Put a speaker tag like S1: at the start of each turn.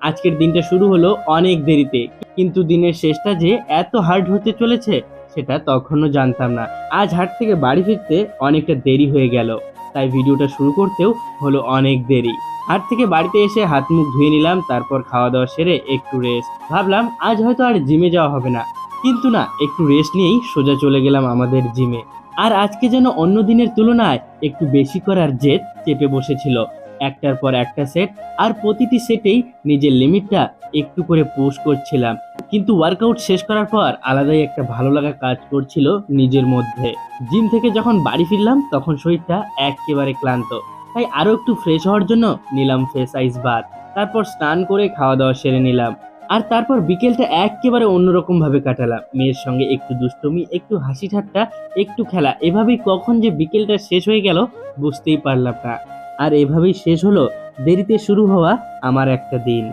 S1: আজকের দিনটা শুরু হলো অনেক দেরিতে, কিন্তু দিনের শেষটা যে এত হার্ড হতে চলেছে সেটা তখনও জানতাম না। আজ হাট থেকে বাড়ি ফিরতে অনেকটা দেরি হয়ে গেল, তাই ভিডিওটা শুরু করতেও হলো অনেক দেরি। হাট থেকে বাড়িতে এসে হাত মুখ ধুয়ে নিলাম, তারপর খাওয়া দাওয়া সেরে একটু রেস্ট। ভাবলাম আজ হয়তো আর জিমে যাওয়া হবে না, কিন্তু না, একটু রেস্ট নিয়েই সোজা চলে গেলাম আমাদের জিমে। আর আজকে যেন অন্য দিনের তুলনায় একটু বেশি করার জেদ চেপে বসেছিল। একটার পর একটা সেট, আর প্রতিটি সেটেই নিজের লিমিটটা একটু করে পুশ করছিলাম। কিন্তু ওয়ার্কআউট শেষ করার পর আলাদাই একটা ভালো লাগা কাজ করছিল নিজের মধ্যে। জিম থেকে যখন বাড়ি ফিরলাম তখন শরীরটা একেবারে ক্লান্ত, তাই আরো একটু ফ্রেশ হওয়ার জন্য নিলাম ফেস আইস বাথ। তারপর স্নান করে খাওয়া দাওয়া সেরে নিলাম। আর তারপর বিকেলটা একেবারে অন্যরকম ভাবে কাটালাম। মেয়ের সঙ্গে একটু দুষ্টুমি, একটু হাসি ঠাট্টা, একটু খেলা, এভাবেই কখন যে বিকেলটা শেষ হয়ে গেল বুঝতেই পারলাম না। আর এভাবেই শেষ হলো দেরিতে শুরু হওয়া আমার একটা দিন।